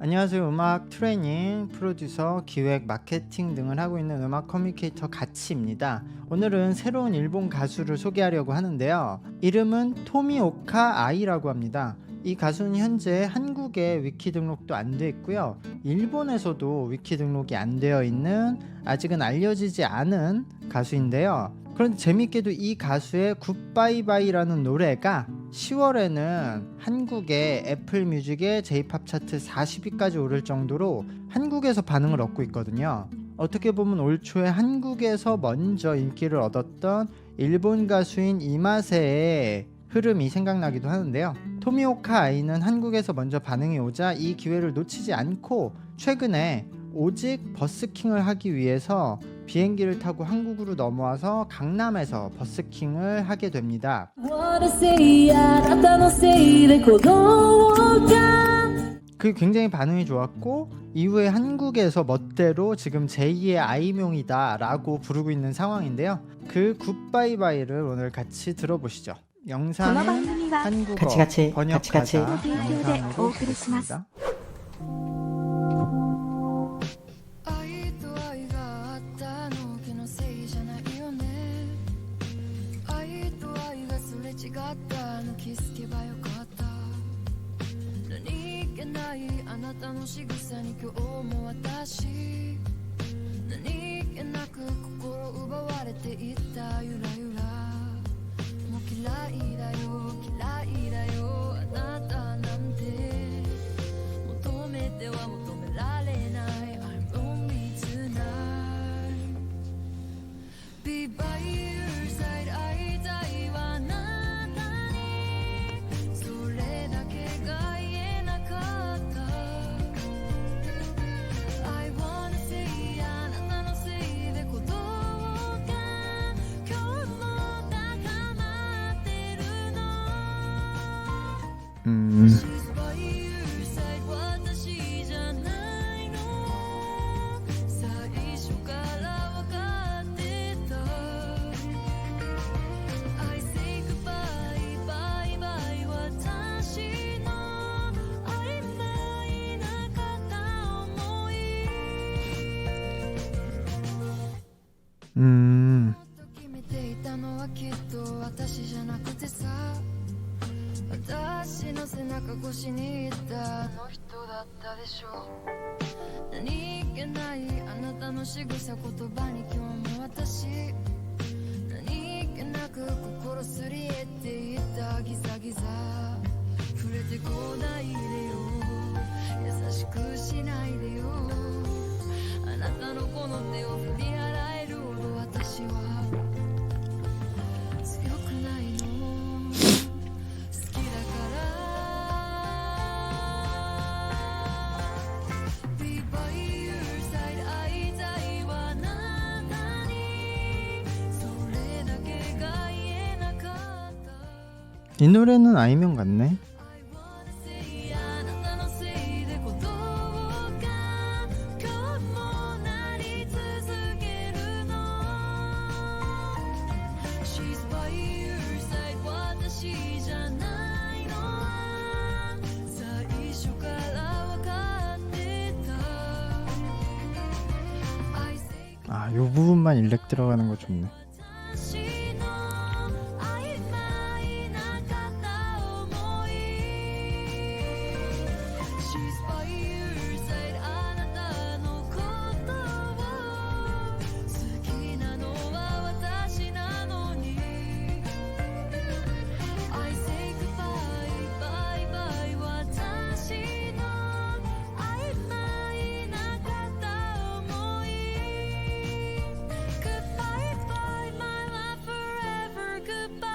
안녕하세요. 음악 트레이닝, 프로듀서, 기획, 마케팅 등을 하고 있는 음악 커뮤니케이터 가치입니다. 오늘은 새로운 일본 가수를 소개하려고 하는데요. 이름은 토미오카 아이라고 합니다. 이 가수는 현재 한국에 위키 등록도 안 돼 있고요. 일본에서도 위키 등록이 안 되어 있는 아직은 알려지지 않은 가수인데요. 그런데 재밌게도 이 가수의 굿바이바이라는 노래가 10월에는 한국의 애플 뮤직의 J-POP 차트 40위까지 오를 정도로 한국에서 반응을 얻고 있거든요. 어떻게 보면 올 초에 한국에서 먼저 인기를 얻었던 일본 가수인 이마세의 흐름이 생각나기도 하는데요. 토미오카 아이는 한국에서 먼저 반응이 오자 이 기회를 놓치지 않고 최근에 오직 버스킹을 하기 위해서 비행기를 타고 한국으로 넘어와서 강남에서 버스킹을 하게 됩니다. 그게 굉장히 반응이 좋았고 이후에 한국에서 멋대로 지금 제2의 아이명이다 라고 부르고 있는 상황인데요. 그 굿바이바이를 오늘 같이 들어보시죠. 영상은 한국어 번역 가사 영상으로 보겠습니다. あなたの仕草に今日も私何気なく心奪われていったゆらゆらもう嫌いだよ嫌いだよあなたなんて求めては求められない I'm lonely tonight Be by your side 会いたいわあなたにそれだけが言えなかったI wanna say あなたのせいで鼓動が今日も高まってるの She's by your side 私じゃないの最初から分かってた I say goodbye bye bye 私の曖昧な片思い決めていたのはきっと私じゃなくてさ私の背中越しにいたあの人だったでしょ何気ないあなたの仕草言葉に今日も私何気なく心すり減っていったギザギザ触れてこないでよ優しくしないでよあなたのこの手を振り払えるほど私は強くないの好きだから Be by your side 会いたいわあなたにそれだけが言えなかった 이 노래는 아이명 같네. I wanna say あなたのせいで鼓動が今日も鳴り続けるの She's by your side 私じゃないの最初から分かってた I say 아, 요 부분만 일렉 들어가는 거 좋네. 私の曖昧な片思い She's by your side あなたのことを好きなのは私なのに I say goodbye bye bye 私の曖昧な片思い Goodbye bye my love forever goodbye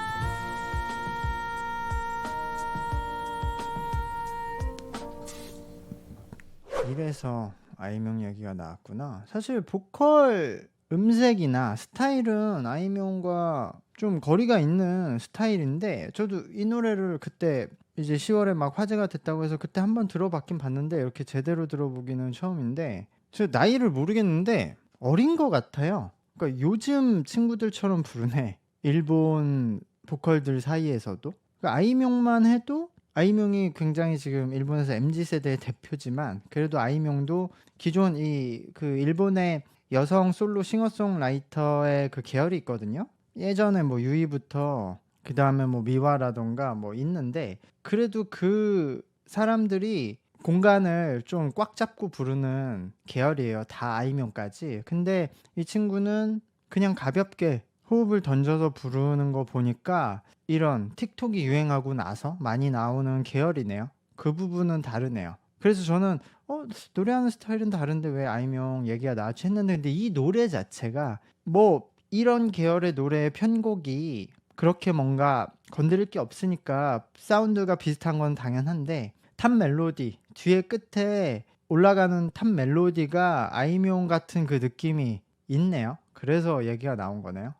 이래서 아이명 얘기가 나왔구나. 사실 보컬 음색이나 스타일은 아이명과 좀 거리가 있는 스타일인데 저도 이 노래를 그때 이제 10월에 막 화제가 됐다고 해서 그때 한번 들어봤긴 봤는데 이렇게 제대로 들어보기는 처음인데 저 나이를 모르겠는데 어린 것 같아요. 그러니까 요즘 친구들처럼 부르네. 일본 보컬들 사이에서도. 그러니까 아이명만 해도 아이명이 굉장히 지금 일본에서 MZ세대의 대표지만 그래도 아이명도 기존 그 일본의 여성 솔로 싱어송라이터의 그 계열이 있거든요. 예전에 뭐 유이부터 그다음에 뭐 미와라던가 뭐 있는데 그래도 그 사람들이 공간을 좀 꽉 잡고 부르는 계열이에요. 다 아이명까지. 근데 이 친구는 그냥 가볍게 호흡을 던져서 부르는 거 보니까 이런 틱톡이 유행하고 나서 많이 나오는 계열이네요. 그 부분은 다르네요. 그래서 저는 노래하는 스타일은 다른데 왜 아이명 얘기가 나왔지 했는데 근데 이 노래 자체가 뭐 이런 계열의 노래의 편곡이 그렇게 뭔가 건드릴 게 없으니까 사운드가 비슷한 건 당연한데 탑 멜로디 뒤에 끝에 올라가는 탑 멜로디가 아이명 같은 그 느낌이 있네요. 그래서 얘기가 나온 거네요.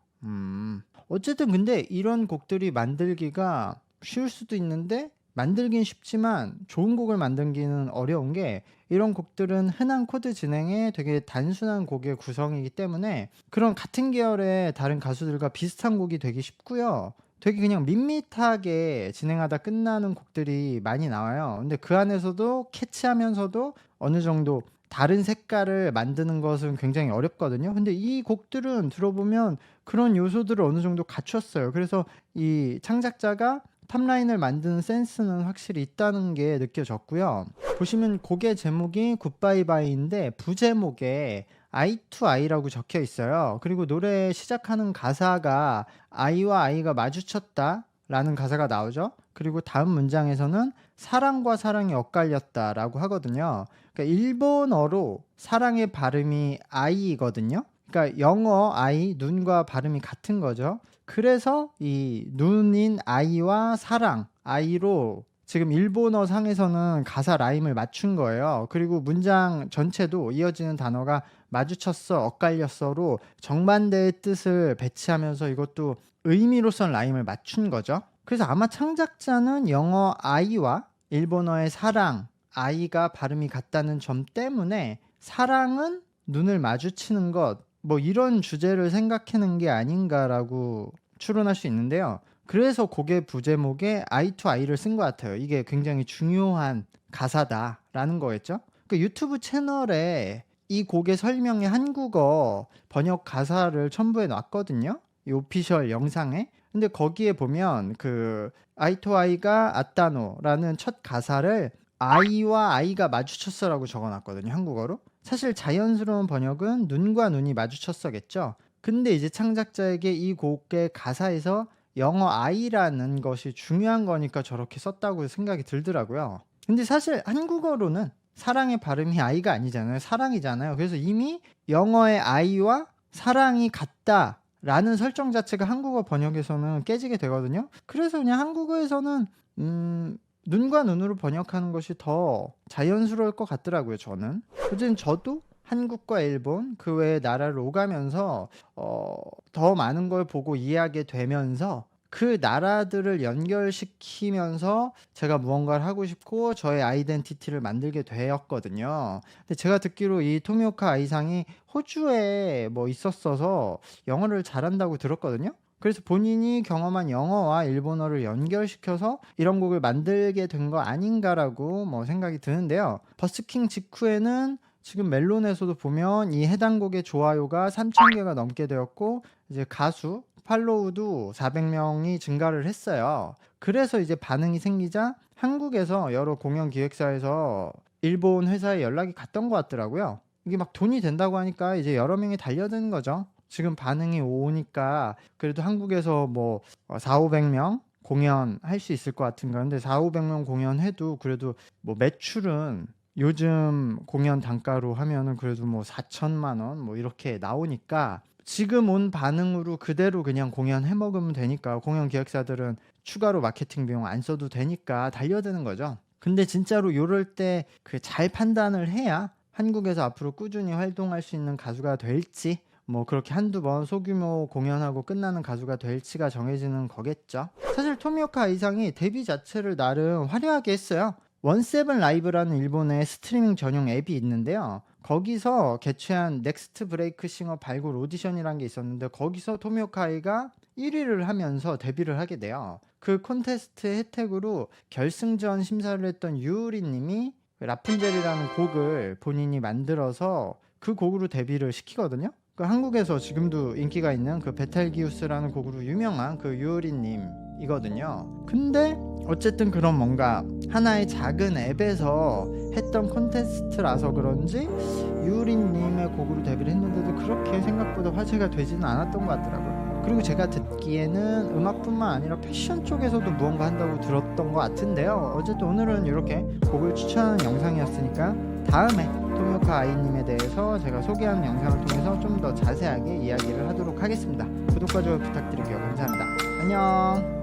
어쨌든 근데 이런 곡들이 만들기가 쉬울 수도 있는데 만들긴 쉽지만 좋은 곡을 만들기는 어려운 게 이런 곡들은 흔한 코드 진행에 되게 단순한 곡의 구성이기 때문에 그런 같은 계열의 다른 가수들과 비슷한 곡이 되기 쉽고요. 되게 그냥 밋밋하게 진행하다 끝나는 곡들이 많이 나와요. 근데 그 안에서도 캐치하면서도 어느 정도 다른 색깔을 만드는 것은 굉장히 어렵거든요. 근데 이 곡들은 들어보면 그런 요소들을 어느 정도 갖췄어요. 그래서 이 창작자가 탑라인을 만드는 센스는 확실히 있다는 게 느껴졌고요. 보시면 곡의 제목이 굿바이바이인데 부제목에 I to I라고 적혀 있어요. 그리고 노래 시작하는 가사가 I와 I가 마주쳤다 라는 가사가 나오죠. 그리고 다음 문장에서는 사랑과 사랑이 엇갈렸다라고 하거든요. 그러니까 일본어로 사랑의 발음이 I거든요. 그러니까 영어 I, 눈과 발음이 같은 거죠. 그래서 이 눈인 I와 사랑, I로 지금 일본어 상에서는 가사 라임을 맞춘 거예요. 그리고 문장 전체도 이어지는 단어가 마주쳤어, 엇갈렸어로 정반대의 뜻을 배치하면서 이것도 의미로선 라임을 맞춘 거죠. 그래서 아마 창작자는 영어 I와 일본어의 사랑, I가 발음이 같다는 점 때문에 사랑은 눈을 마주치는 것, 뭐 이런 주제를 생각하는 게 아닌가라고 추론할 수 있는데요. 그래서 곡의 부제목에 I to I를 쓴 것 같아요. 이게 굉장히 중요한 가사다라는 거겠죠. 그 유튜브 채널에 이 곡의 설명에 한국어 번역 가사를 첨부해 놨거든요. 이 오피셜 영상에. 근데 거기에 보면 그 I to I가 아따노라는 첫 가사를 I와 I가 마주쳤어라고 적어놨거든요. 한국어로. 사실 자연스러운 번역은 눈과 눈이 마주쳤어겠죠. 근데 이제 창작자에게 이 곡의 가사에서 영어 I라는 것이 중요한 거니까 저렇게 썼다고 생각이 들더라고요. 근데 사실 한국어로는 사랑의 발음이 I가 아니잖아요. 사랑이잖아요. 그래서 이미 영어의 I와 사랑이 같다라는 설정 자체가 한국어 번역에서는 깨지게 되거든요. 그래서 그냥 한국어에서는 눈과 눈으로 번역하는 것이 더 자연스러울 것 같더라고요. 저는. 어쨌든 저도 한국과 일본 그 외의 나라를 오가면서 더 많은 걸 보고 이해하게 되면서 그 나라들을 연결시키면서 제가 무언가를 하고 싶고 저의 아이덴티티를 만들게 되었거든요. 근데 제가 듣기로 이 토미오카 아이상이 호주에 뭐 있었어서 영어를 잘한다고 들었거든요. 그래서 본인이 경험한 영어와 일본어를 연결시켜서 이런 곡을 만들게 된 거 아닌가라고 뭐 생각이 드는데요. 버스킹 직후에는 지금 멜론에서도 보면 이 해당 곡의 좋아요가 3,000개가 넘게 되었고 이제 가수 팔로우도 400명이 증가를 했어요. 그래서 이제 반응이 생기자 한국에서 여러 공연 기획사에서 일본 회사에 연락이 갔던 것 같더라고요. 이게 막 돈이 된다고 하니까 이제 여러 명이 달려드는 거죠. 지금 반응이 오니까 그래도 한국에서 뭐 4,500명 공연할 수 있을 것 같은 건데 4,500명 공연해도 그래도 뭐 매출은 요즘 공연 단가로 하면은 그래도 뭐 4천만 원 뭐 이렇게 나오니까 지금 온 반응으로 그대로 그냥 공연해 먹으면 되니까 공연 기획사들은 추가로 마케팅 비용 안 써도 되니까 달려드는 거죠. 근데 진짜로 요럴 때 그 잘 판단을 해야 한국에서 앞으로 꾸준히 활동할 수 있는 가수가 될지 뭐 그렇게 한두 번 소규모 공연하고 끝나는 가수가 될지가 정해지는 거겠죠. 사실 토미오카 이상이 데뷔 자체를 나름 화려하게 했어요. 원세븐 라이브라는 일본의 스트리밍 전용 앱이 있는데요. 거기서 개최한 넥스트 브레이크 싱어 발굴 오디션이라는 게 있었는데 거기서 토미오카이가 1위를 하면서 데뷔를 하게 돼요. 그 콘테스트 혜택으로 결승전 심사를 했던 유우리님이 라푼젤이라는 곡을 본인이 만들어서 그 곡으로 데뷔를 시키거든요. 그 한국에서 지금도 인기가 있는 그 베텔기우스라는 곡으로 유명한 그 유우리님이거든요. 근데 어쨌든 그런 뭔가 하나의 작은 앱에서 했던 콘테스트라서 그런지 유우리님의 곡으로 데뷔를 했는데도 그렇게 생각보다 화제가 되지는 않았던 것 같더라고요. 그리고 제가 듣기에는 음악뿐만 아니라 패션 쪽에서도 무언가 한다고 들었던 것 같은데요. 어쨌든 오늘은 이렇게 곡을 추천하는 영상이었으니까 다음에 토미오카 아이님에 대해서 제가 소개하는 영상을 통해서 좀 더 자세하게 이야기를 하도록 하겠습니다. 구독과 좋아요 부탁드릴게요. 감사합니다. 안녕.